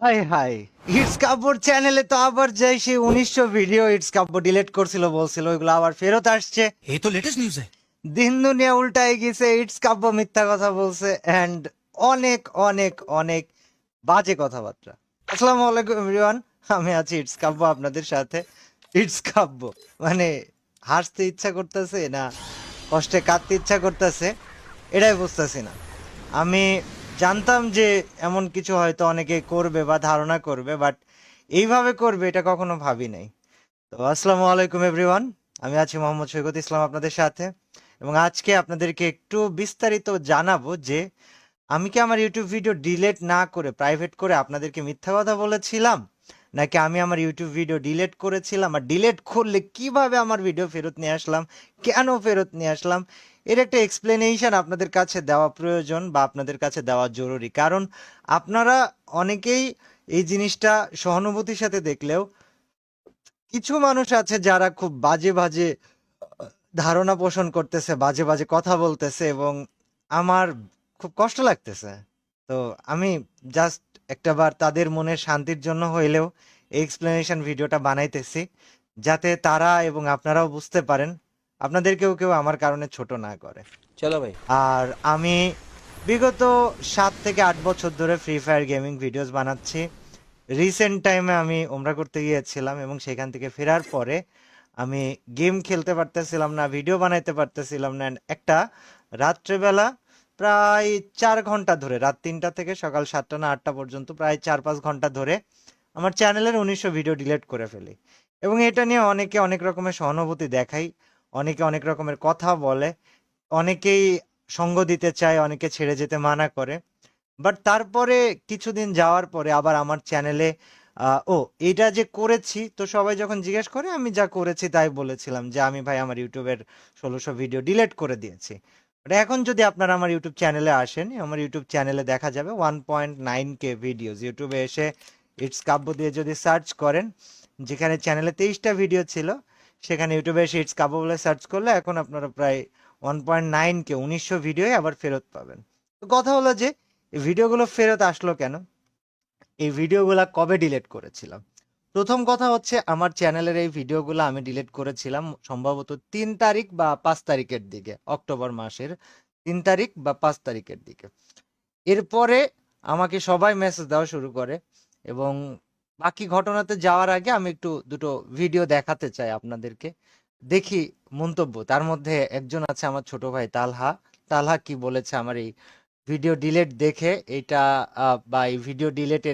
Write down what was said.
High high, it's কাব্যর চ্যানেলে তো আবার যাই সেই 1900 ভিডিও ইটস কাব্য ডিলিট করছিল, বলছিল ওইগুলো আবার ফেরত আসছে। ये तो लेटेस्ट न्यूज है। দিন দুনিয়া উল্টাই গেছে, ইটস কাব্য মিথ্যা কথা বলছে এন্ড অনেক অনেক অনেক বাজে কথাবার্তা। আসসালামু আলাইকুম এভরিওয়ান, আমি আছি ইটস কাব্য আপনাদের সাথে। ইটস কাব্য মানে হাসতে ইচ্ছা করতেছে না কষ্টে কাঁদতে ইচ্ছা করতেছে, এটাই বুঝতেছি না। আমি জানতাম যে এমন কিছু হয়তো অনেকে করবে বা ধারণা করবে, বাট এইভাবে করবে এটা কখনো ভাবি নাই। তো আসসালামু আলাইকুম এভরিওয়ান, আমি আছি মোহাম্মদ সৈকত ইসলাম আপনাদের সাথে, এবং আজকে আপনাদেরকে একটু বিস্তারিত জানাবো যে আমি কি আমার ইউটিউব ভিডিও ডিলিট না করে প্রাইভেট করে আপনাদেরকে মিথ্যা কথা বলেছিলাম, নাকি আমি আমার ইউটিউব ভিডিও ডিলিট করেছিলাম আর ডিলিট করলে কিভাবে আমার ভিডিও ফেরত নিয়ে আসলাম, কেন ফেরত নিয়ে আসলাম, এর একটা এক্সপ্লেনেশন আপনাদের কাছে দেওয়া প্রয়োজন বা আপনাদের কাছে দেওয়া জরুরি। কারণ আপনারা অনেকেই এই জিনিসটা সহানুভূতির সাথে দেখলেও কিছু মানুষ আছে যারা খুব বাজে বাজে ধারণা পোষণ করতেছে, বাজে বাজে কথা বলতেছে, এবং আমার খুব কষ্ট লাগতেছে। তো আমি জাস্ট একটাবার তাদের মনের শান্তির জন্য হইলেও এই এক্সপ্লেনেশন ভিডিওটা বানাইতেছি, যাতে তারা এবং আপনারাও বুঝতে পারেন, আপনাদেরকেও কেউ আমার কারণে ছোট না করে। चलो भाई। আর আমি বিগত 7 থেকে 8 বছর ধরে ফ্রি ফায়ার গেমিং ভিডিওস বানাচ্ছি। রিসেন্ট টাইমে আমি ওমরা করতে গিয়েছিলাম এবং সেখান থেকে ফেরার পরে আমি গেম খেলতে পারতেছিলাম না, ভিডিও বানাইতে পারতেছিলাম না। And একটা রাত্রেবেলা প্রায় 4 ঘন্টা ধরে, রাত 3টা থেকে সকাল 7টা না 8টা পর্যন্ত প্রায় 4-5 ঘন্টা ধরে আমার চ্যানেলের 1900 ভিডিও ডিলিট করে ফেলি। এবং এটা নিয়ে অনেকে অনেক রকমের সহানুভূতি দেখাই, অনেকে অনেক রকমের কথা বলে, অনেকেই সঙ্গ দিতে চায়, অনেকে ছেড়ে যেতে মানা করে। বাট তারপরে কিছুদিন যাওয়ার পরে আবার আমার চ্যানেলে ও এটা যে করেছি, তো সবাই যখন জিজ্ঞেস করে আমি যা করেছি তাই বলেছিলাম যে আমি ভাই আমার ইউটিউবের 1600 ভিডিও ডিলিট করে দিয়েছি। বাট এখন যদি আপনারা আমার ইউটিউব চ্যানেলে আসেন, আমার ইউটিউব চ্যানেলে দেখা যাবে 1.9K ভিডিওস। ইউটিউবে এসে ইটস কাব্য দিয়ে যদি সার্চ করেন, যেখানে চ্যানেলে 23টা ভিডিও ছিল, সেখানে ইউটিউবে এসে ইটস কাব্য বলে সার্চ করলে এখন আপনারা প্রায় 1.9K 1900 ভিডিওই আবার ফেরত পাবেন। তো কথা হলো যে এই ভিডিওগুলো ফেরত আসলো কেন, এই ভিডিওগুলো কবে ডিলিট করেছিলাম। প্রথম কথা হচ্ছে, আমার চ্যানেলের এই ভিডিওগুলো আমি ডিলিট করেছিলাম সম্ভবত 3 তারিখ বা 5 তারিখের দিকে, অক্টোবর মাসের 3 তারিখ বা 5 তারিখের দিকে। এরপরে আমাকে সবাই মেসেজ দেওয়া শুরু করে, এবং বাকি ঘটনাতে যাওয়ার আগে আমি একটু দুটো ভিডিও দেখাতে চাই আপনাদেরকে। দেখি মন্তব্য, তার মধ্যে একজন আছে আমার ছোট ভাই তালহা। তালহা কি বলেছে আমার এই ভিডিও ডিলেট দেখে, এটা বা এই ভিডিও ডিলেটের